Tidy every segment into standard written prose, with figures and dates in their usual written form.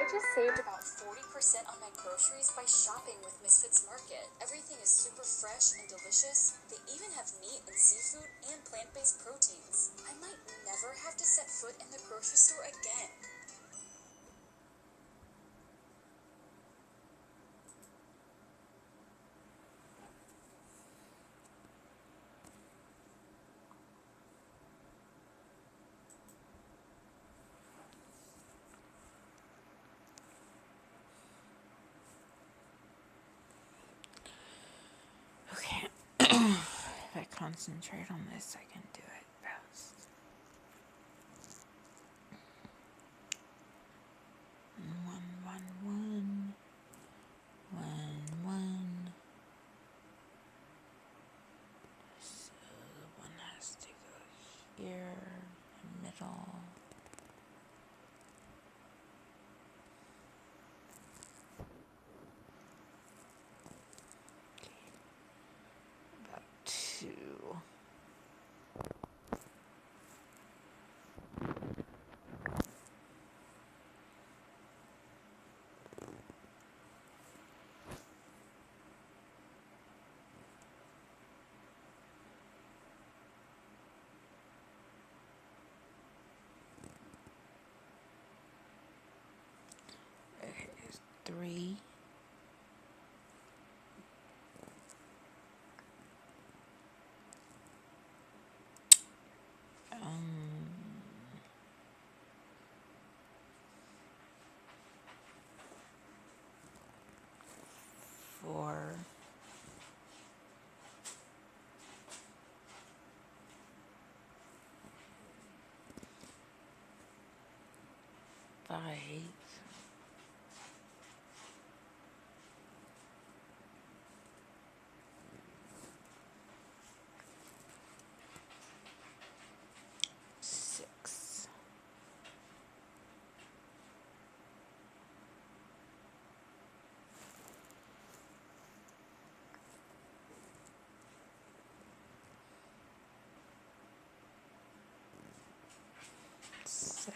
just saved about 40% on my groceries by shopping with Misfits Market. Everything is super fresh and delicious. They even have meat and seafood and plant-based proteins. I might never have to set foot in the grocery store again. If I concentrate on this, I can do it fast. 1, 1, 1. So the one has to go here, in the middle. About 2. Okay, there's 3. 4. 5. 6. 7.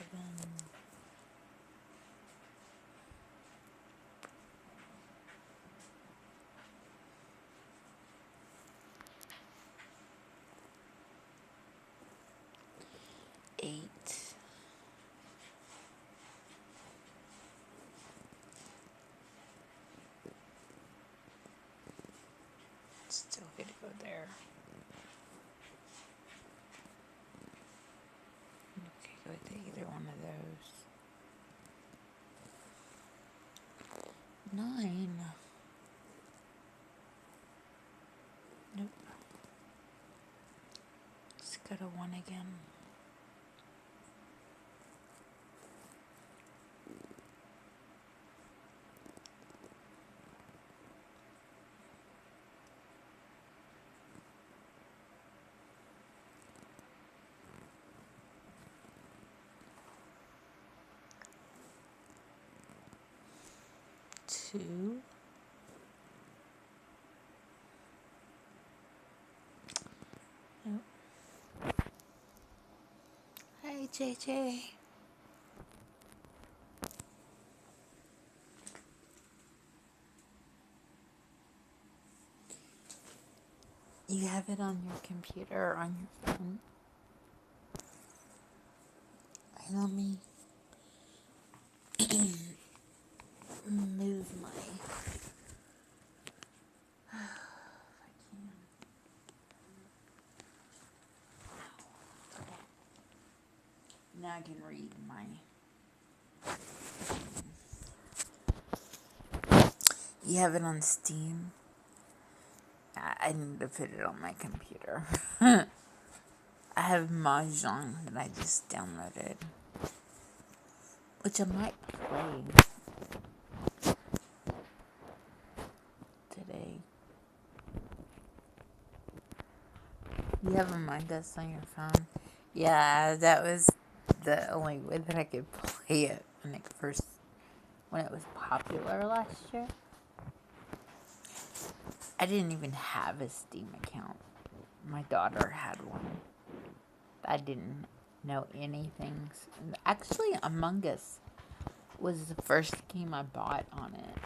8. Still good to go there. Okay, go to either one of those. 9. Nope. Let's go to 1 again. 2. Nope. Hi, JJ. You have it on your computer or on your phone? Let me move my... if I can. Now I can read my... You have it on Steam? I need to put it on my computer. I have Mahjong that I just downloaded, which I might play today. You have Among Us on your phone? Yeah, that was the only way that I could play it when it was popular last year. I didn't even have a Steam account. My daughter had one. I didn't know anything. Actually, Among Us was the first game I bought on it.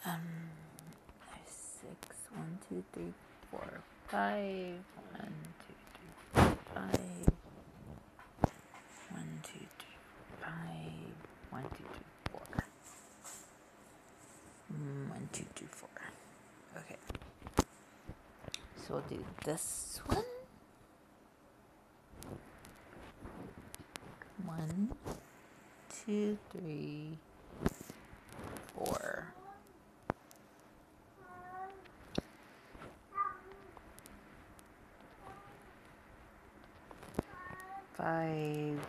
There's 6. 1, 2, 3, 4, 5. 1, 2, 3, 4, 5. 1, 2, 3, 5. 1, 2, 3, 4. 1, 2, 3, 4. Okay. So we'll do this one. 1, 2, 3, 4. 5,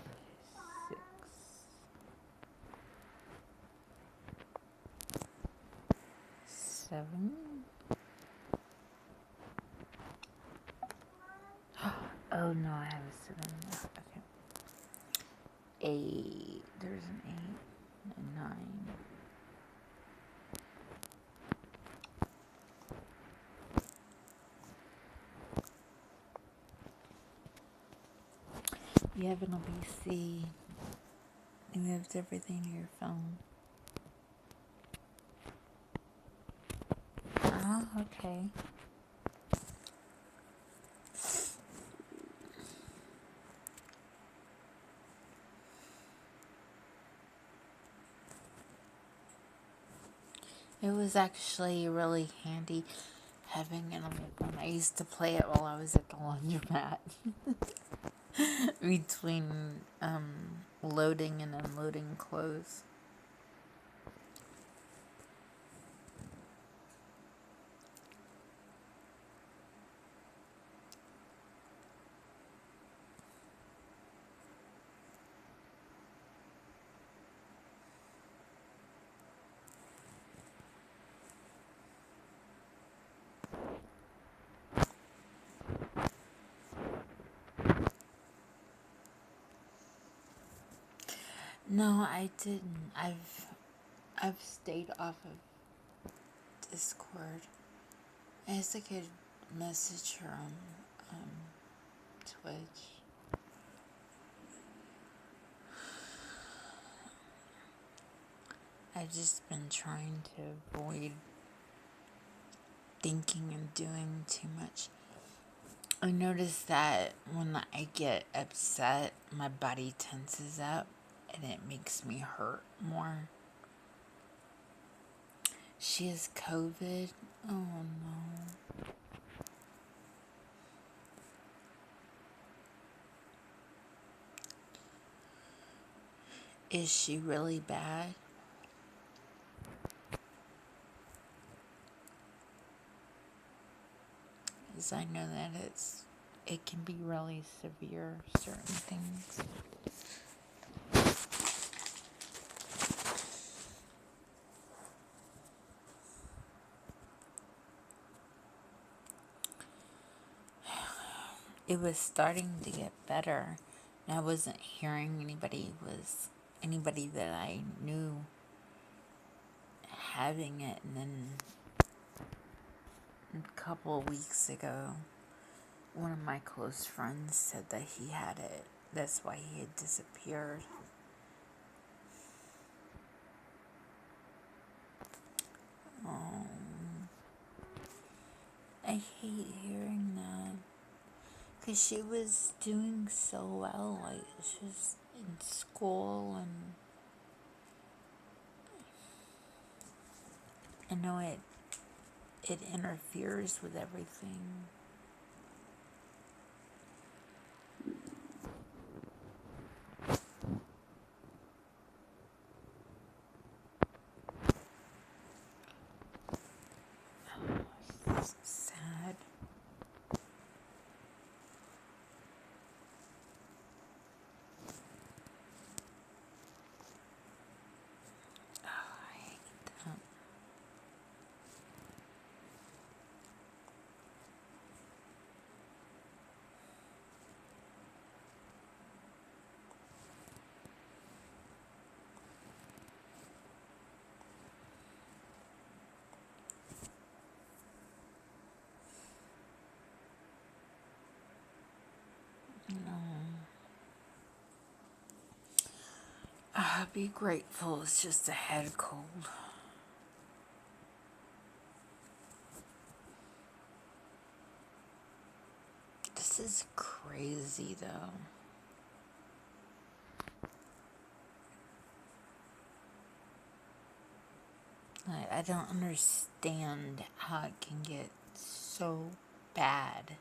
6. 7. Oh no, I have a 7. Okay. 8. There's an 8. And 9. You have an OBC. You moved everything to your phone. Oh, okay. It was actually really handy having it on my phone. I used to play it while I was at the laundromat. Between loading and unloading clothes. No, I didn't. I've stayed off of Discord. I guess I could message her on Twitch. I've just been trying to avoid thinking and doing too much. I noticed that when I get upset, my body tenses up and it makes me hurt more. She has COVID. Oh no. Is she really bad? Because I know that it can be really severe, certain things. It was starting to get better, and I wasn't hearing anybody that I knew having it. And then a couple of weeks ago, one of my close friends said that he had it. That's why he had disappeared. Oh, I hate hearing that. Because she was doing so well. Like, she was in school, and I know it interferes with everything. It's sad. Oh, I hate that. Be grateful it's just a head cold. This is crazy though. I don't understand how it can get so bad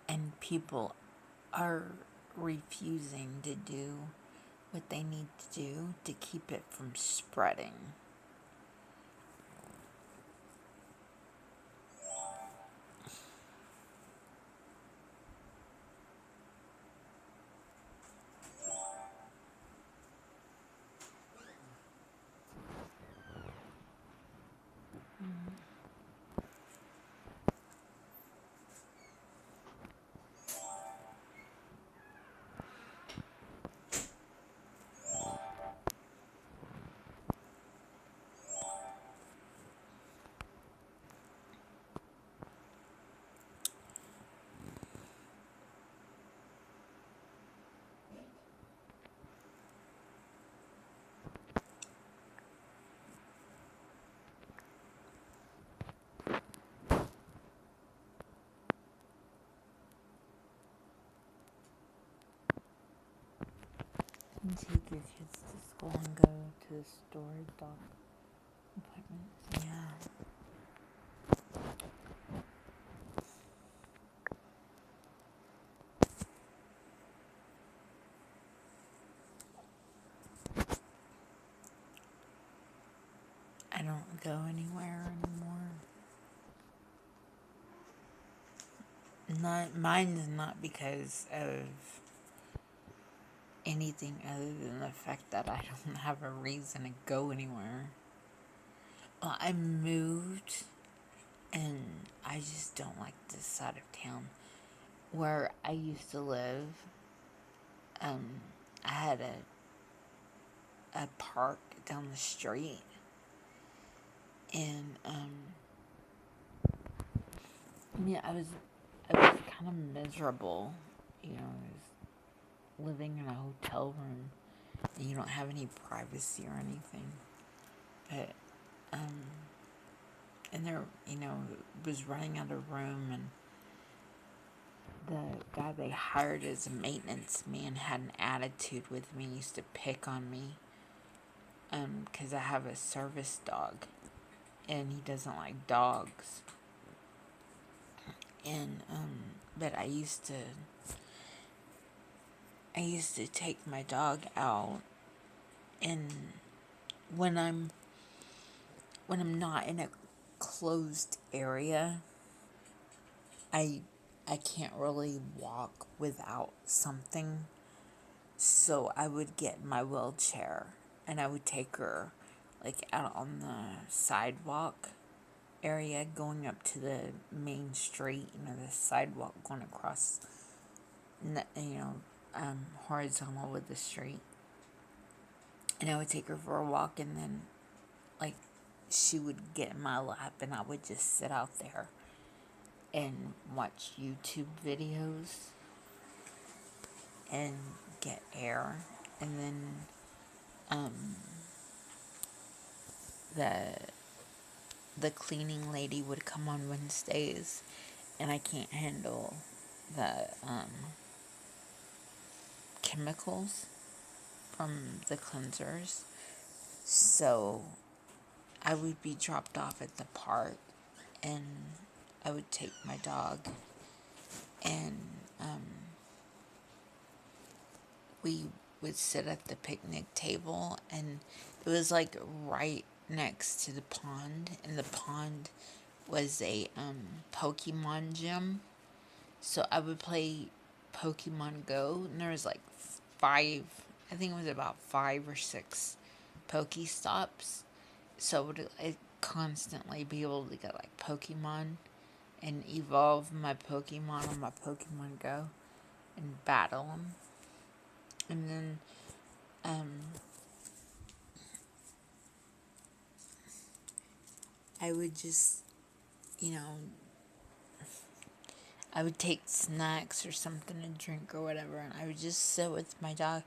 and people are refusing to do what they need to do to keep it from spreading. And take your kids to school and go to the store, dog appointments. Yeah. I don't go anywhere anymore. Mine's not because of anything other than the fact that I don't have a reason to go anywhere. Well, I moved and I just don't like this side of town. Where I used to live, I had a park down the street, and yeah, I was kind of miserable, you know. I was living in a hotel room, and you don't have any privacy or anything. But and there, you know, was running out of room, and the guy they hired as a maintenance man had an attitude with me. He used to pick on me, 'cause I have a service dog, and he doesn't like dogs. And but I used to take my dog out, and when I'm not in a closed area, I can't really walk without something. So I would get my wheelchair and I would take her like out on the sidewalk area going up to the main street, you know, the sidewalk going across, horizontal with the street. And I would take her for a walk, and then, like, she would get in my lap, and I would just sit out there and watch YouTube videos and get air. And then, the cleaning lady would come on Wednesdays, and I can't handle the chemicals from the cleansers, so I would be dropped off at the park, and I would take my dog, and we would sit at the picnic table, and it was like right next to the pond, and the pond was a Pokemon gym. So I would play Pokemon Go, and there was like I think it was about 5 or 6 Pokestops. So I'd constantly be able to get like Pokemon and evolve my Pokemon on my Pokemon Go and battle them. And then, I would just, you know, I would take snacks or something to drink or whatever, and I would just sit with my dog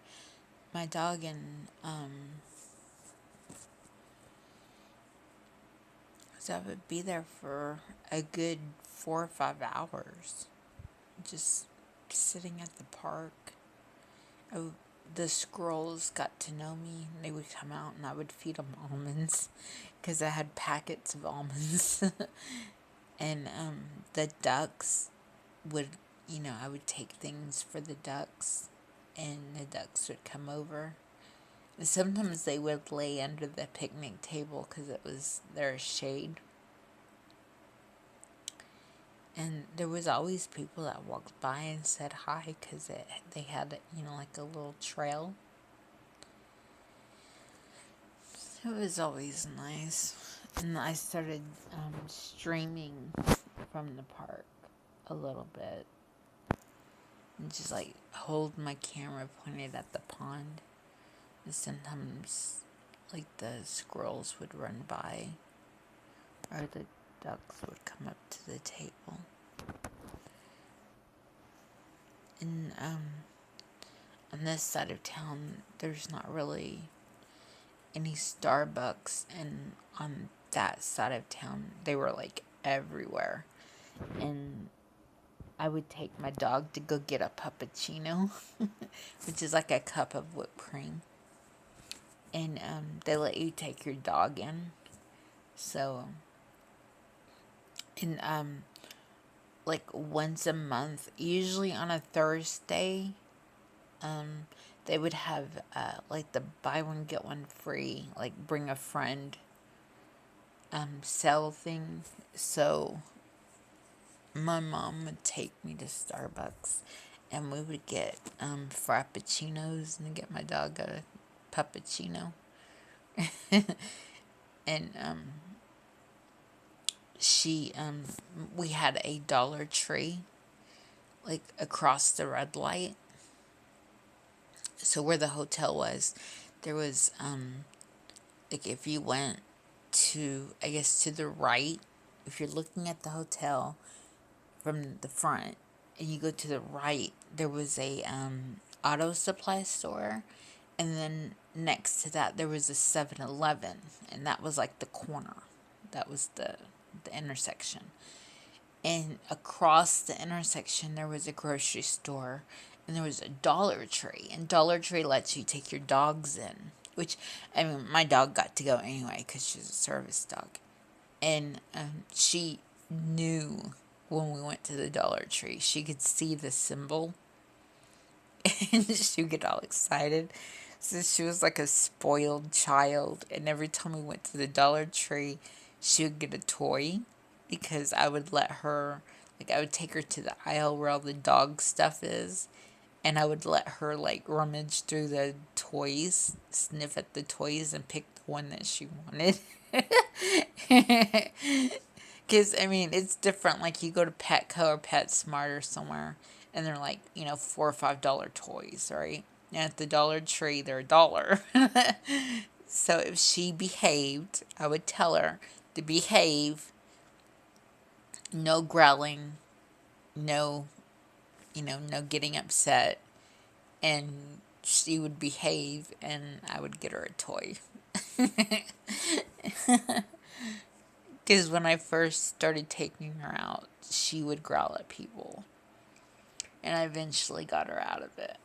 my dog and, so I would be there for a good 4 or 5 hours, just sitting at the park. The squirrels got to know me. They would come out and I would feed them almonds because I had packets of almonds. And the ducks would, I would take things for the ducks and the ducks would come over. And sometimes they would lay under the picnic table because it was their shade. And there was always people that walked by and said hi because they had, like a little trail. It was always nice. And I started streaming from the park a little bit. And just like hold my camera pointed at the pond. And sometimes like the squirrels would run by. Or the ducks would come up to the table. And on this side of town, there's not really any Starbucks, and on that side of town, they were like everywhere. And I would take my dog to go get a puppuccino, which is like a cup of whipped cream. And they let you take your dog in. So, and like once a month, usually on a Thursday, they would have like the buy one get one free, like bring a friend sell thing. So my mom would take me to Starbucks and we would get frappuccinos and get my dog a puppuccino. And we had a Dollar Tree like across the red light. So where the hotel was, there was like if you went to, I guess, to the right, if you're looking at the hotel from the front and you go to the right, there was a auto supply store, and then next to that there was a 7-Eleven, and that was like the corner. That was the intersection. And across the intersection there was a grocery store, and there was a Dollar Tree, and Dollar Tree lets you take your dogs in, which, I mean, my dog got to go anyway because she's a service dog. And she knew when we went to the Dollar Tree. She could see the symbol and she would get all excited. So she was like a spoiled child, and every time we went to the Dollar Tree, she would get a toy because I would let her, like, I would take her to the aisle where all the dog stuff is, and I would let her like rummage through the toys, sniff at the toys, and pick the one that she wanted. Because, I mean, it's different. Like, you go to Petco or PetSmart or somewhere, and they're like, $4 or $5 toys, right? And at the Dollar Tree, they're $1. So if she behaved, I would tell her to behave, no growling, no, no getting upset, and she would behave, and I would get her a toy. Because when I first started taking her out, she would growl at people. And I eventually got her out of it.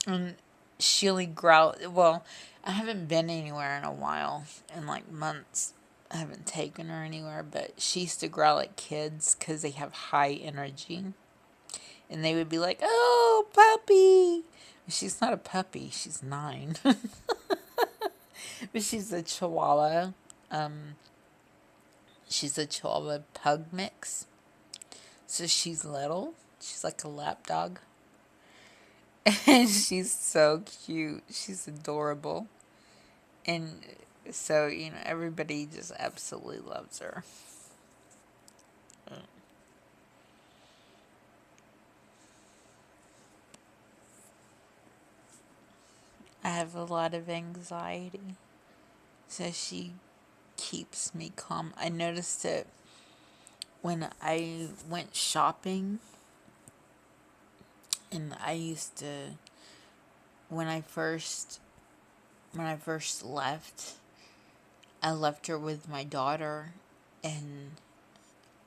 And she only growled. Well, I haven't been anywhere in a while. In like months. I haven't taken her anywhere. But she used to growl at kids because they have high energy. And they would be like, "Oh, puppy." She's not a puppy. She's 9. But she's a Chihuahua. She's a Chihuahua pug mix. So she's little. She's like a lap dog. And she's so cute. She's adorable. And so, everybody just absolutely loves her. I have a lot of anxiety. So she keeps me calm. I noticed it when I went shopping. And I used to, when I first left, I left her with my daughter, and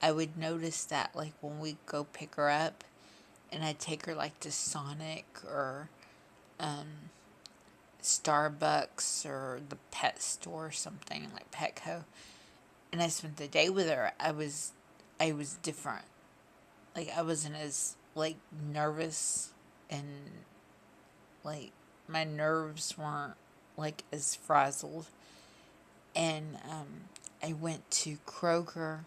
I would notice that, like, when we go pick her up, and I'd take her, like, to Sonic or Starbucks or the pet store or something, like Petco, and I spent the day with her, I was different. Like, I wasn't as, like, nervous, and, like, my nerves weren't, like, as frazzled. And I went to Kroger,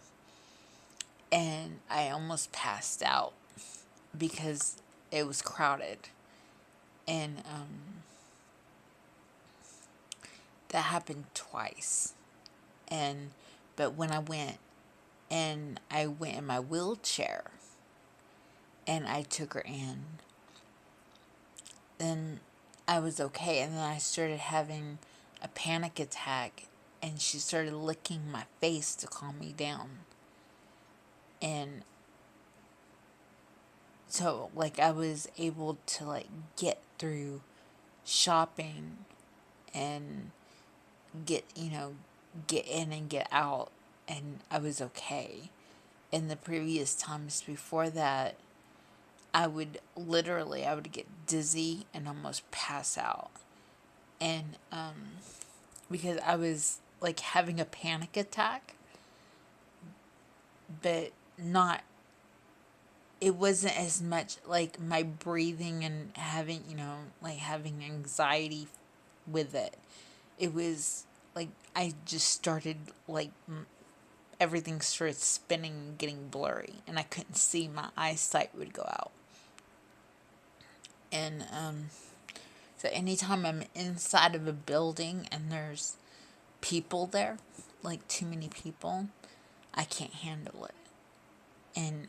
and I almost passed out because it was crowded. And that happened twice. But when I went in my wheelchair and I took her in, then I was okay. And then I started having a panic attack, and she started licking my face to calm me down. And so, like, I was able to, like, get through shopping and get in and get out, and I was okay. In the previous times before that, I would get dizzy and almost pass out. And because I was, like, having a panic attack, but not, it wasn't as much like my breathing and having, like, having anxiety with it. It was like I just started, like, everything started spinning and getting blurry, and I couldn't see. My eyesight would go out. And so anytime I'm inside of a building and there's people there, like too many people, I can't handle it. And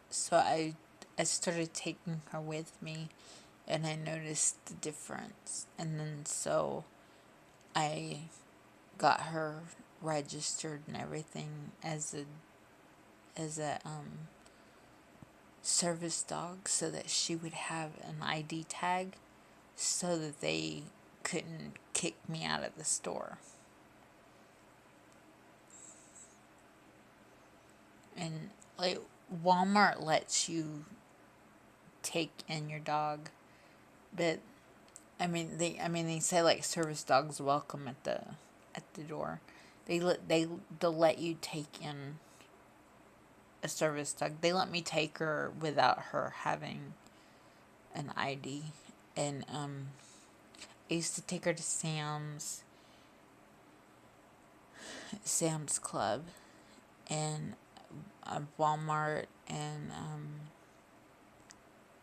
so I started taking her with me, and I noticed the difference. And then so I got her registered and everything as a service dog, so that she would have an ID tag, so that they couldn't kick me out of the store. And, like, Walmart lets you take in your dog, but they say, like, service dogs welcome at the door. They'll let you take in a service dog. They let me take her without her having an ID. And I used to take her to Sam's Club, and Walmart, and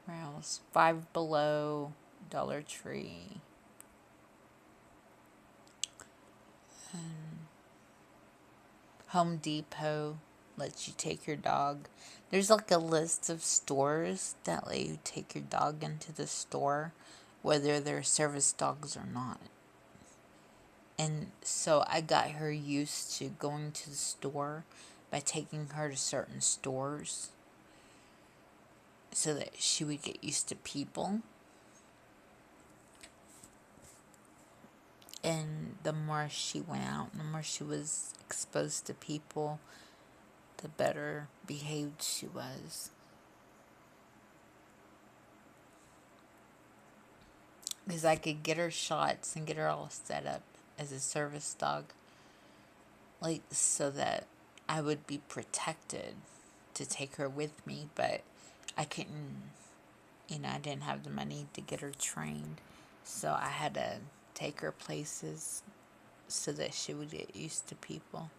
where else? Five Below, Dollar Tree, Home Depot lets you take your dog. There's, like, a list of stores that let you take your dog into the store, whether they're service dogs or not. And so I got her used to going to the store by taking her to certain stores, so that she would get used to people. And the more she went out, the more she was exposed to people, the better behaved she was. Because I could get her shots and get her all set up as a service dog, like, so that I would be protected to take her with me. But I couldn't, I didn't have the money to get her trained, so I had to take her places so that she would get used to people.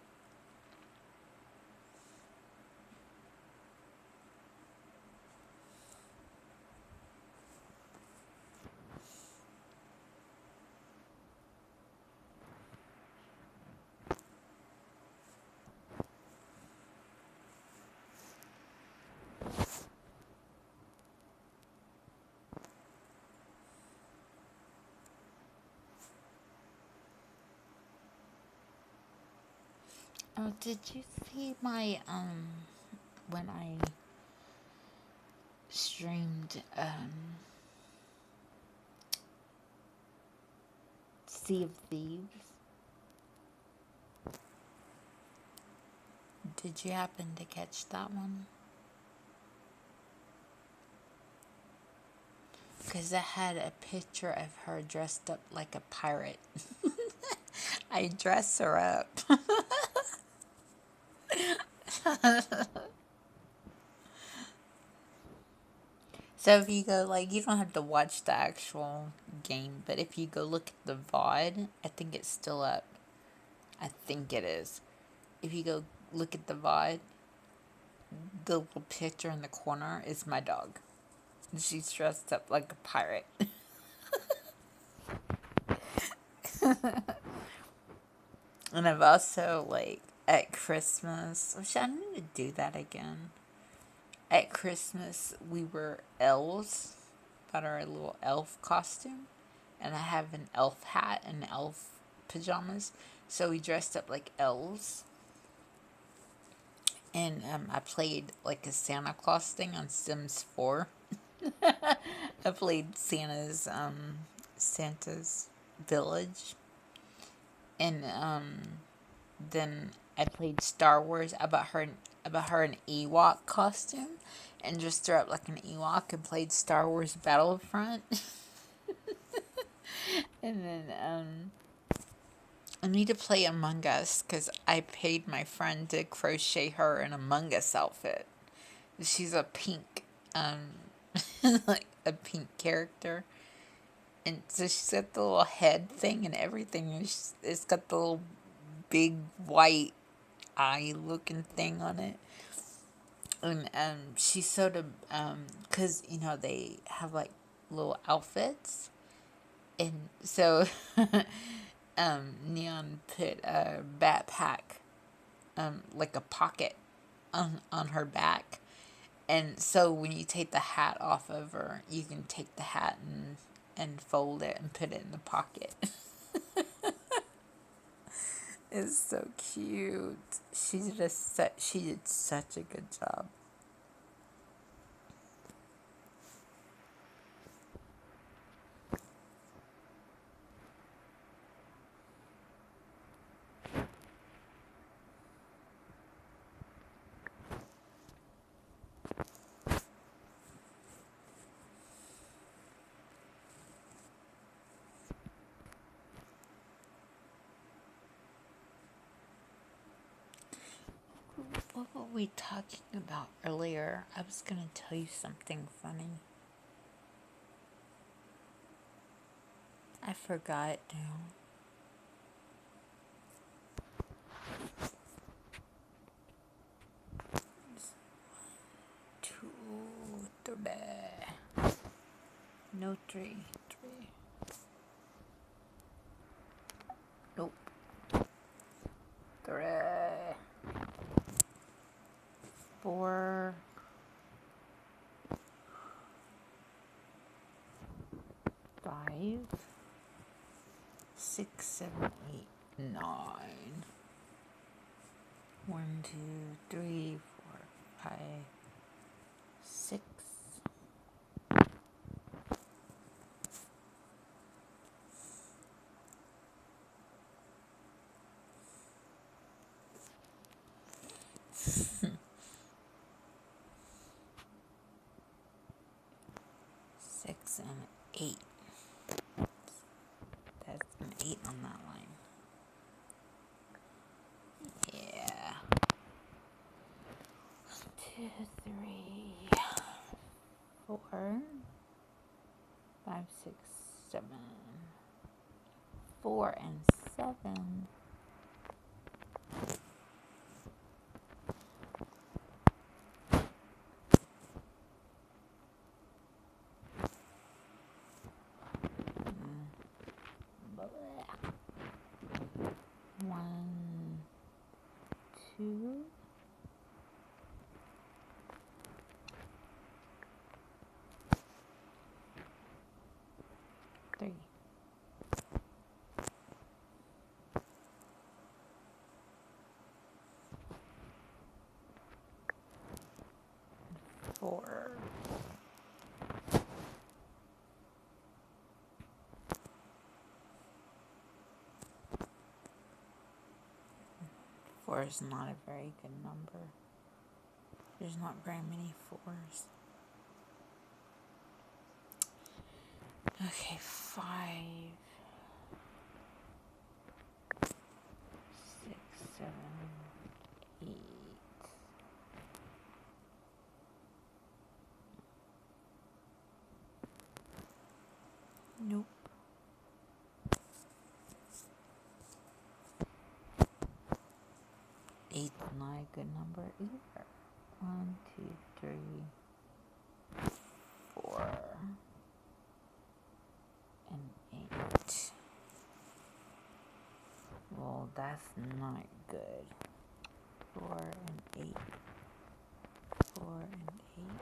Oh, did you see my when I streamed Sea of Thieves. Did you happen to catch that one? Because I had a picture of her dressed up like a pirate. I dress her up. So if you go, like, you don't have to watch the actual game, but if you go look at the VOD, I think it's still up. I think it is. If you go look at the VOD, the little picture in the corner is my dog. She's dressed up like a pirate. And I've also, like, at Christmas, which I need to do that again. At Christmas, we were elves, got our little elf costume, and I have an elf hat and elf pajamas, so we dressed up like elves. And I played like a Santa Claus thing on Sims 4. I played Santa's village, and then I played Star Wars. I bought her an Ewok costume, and dressed her up like an Ewok and played Star Wars Battlefront. And then I need to play Among Us because I paid my friend to crochet her an Among Us outfit. She's a pink, like a pink character. And so she's got the little head thing and everything. It's got the little big white eye looking thing on it. And she's sort of, because, you know, they have like little outfits. And so Neon put a backpack, like a pocket on her back. And so when you take the hat off of her, you can take the hat and fold it and put it in the pocket. It's so cute. She did such a good job. What were we talking about earlier? I was going to tell you something funny. I forgot now. Two, three. No, three. Nope. Three. 4. 5. 6, 7, 8, 9. 1, 2, 3, 4, 5, 6. Six and 8. That's an 8 on that line. Yeah. 1, 2, 3, 4, 5, 6, 7. 4 and 7. One, 2, 3. 4. 4 is not a very good number. There's not very many 4s. Okay, 5, 6, 7, 8. Nope. 8's not a good number either. 1, 2, 3, 4, and 8. Well, that's not good. 4 and 8. 4 and 8.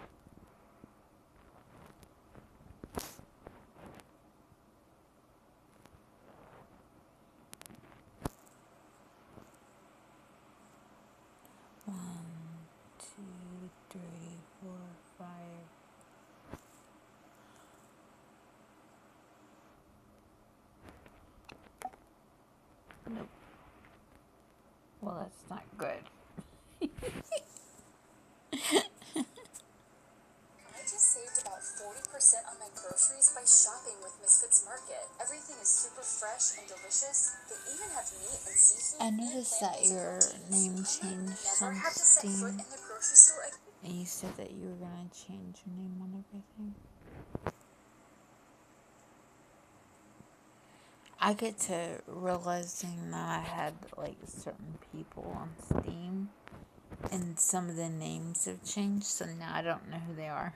One, two, three, 4, 5. Nope. Well, that's not good. I just saved about 40% on my groceries by shopping with Misfits Market. Everything is super fresh and delicious. They even have meat and seafood. I noticed that your name changed on Steam, and you said that you were gonna change your name on everything. I get to realizing that I had like certain people on Steam, and some of the names have changed, so now I don't know who they are.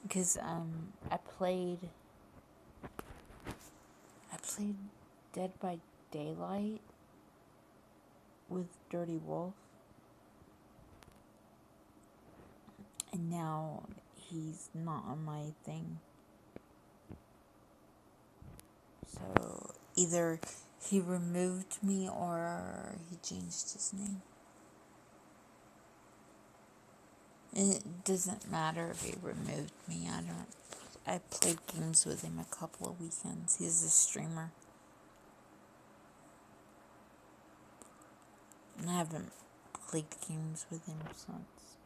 Because I played Dead by Daylight with Dirty Wolf, and now he's not on my thing. So either he removed me or he changed his name. It doesn't matter if he removed me. I played games with him a couple of weekends. He's a streamer. And I haven't played games with him since.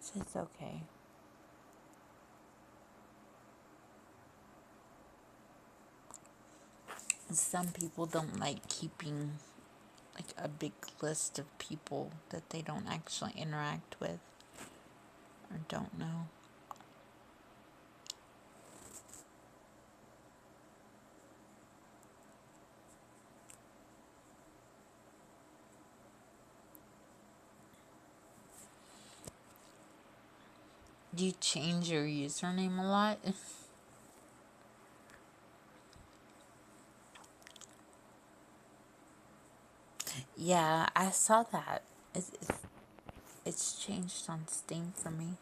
So it's okay. Some people don't like keeping like a big list of people that they don't actually interact with or don't know. Do you change your username a lot? Yeah, I saw that. It's changed on Steam for me.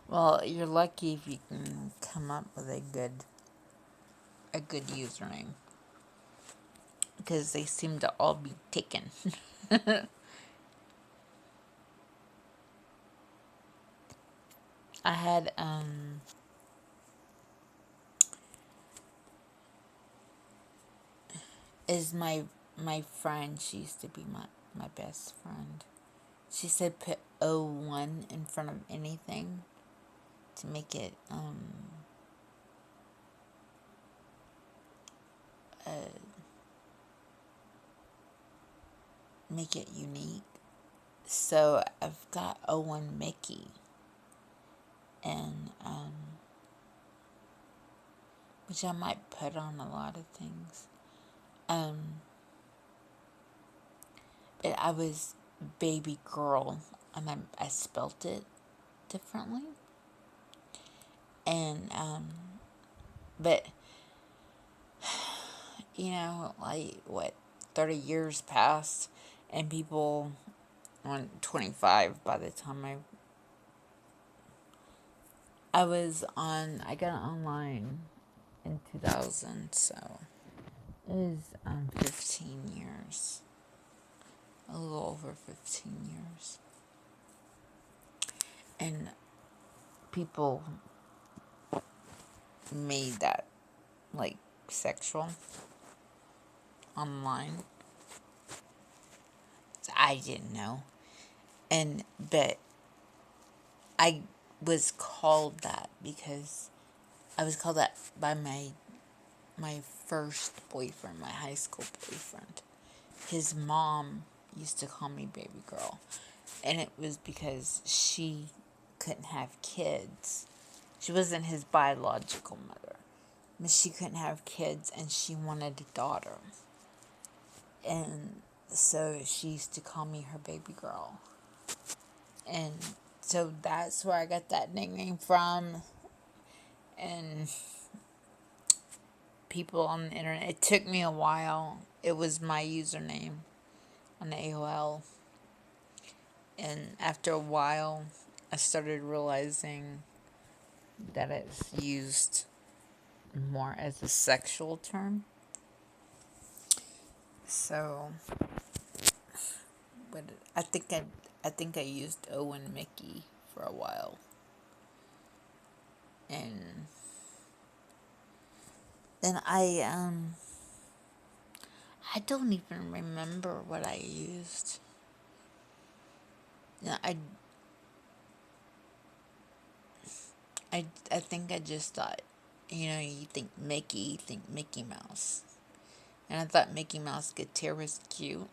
Well, you're lucky if you can come up with a good username, because they seem to all be taken. I had is my friend, she used to be my best friend. She said put 01 in front of anything to make it make it unique. So I've got 01 Mickey, and which I might put on a lot of things. But I was baby girl, and I spelt it differently. And but you know, like what, 30 years passed, and people, on 25 by the time I got online in 2000, so it was 15 years, a a little over 15 years. And people made that like sexual online. I didn't know. But I was called that because I was called that by my first boyfriend, my high school boyfriend. His mom used to call me baby girl. And it was because she couldn't have kids. She wasn't his biological mother. But she couldn't have kids and she wanted a daughter. And so she used to call me her baby girl. And so that's where I got that nickname from. And people on the internet, it took me a while. It was my username on the AOL. And after a while, I started realizing that it's used more as a sexual term. So, but I think I used Owen Mickey for a while, and then I don't even remember what I used. Yeah, I think I just thought, you think Mickey, you think Mickey Mouse. And I thought MikkiMouseketeer was cute.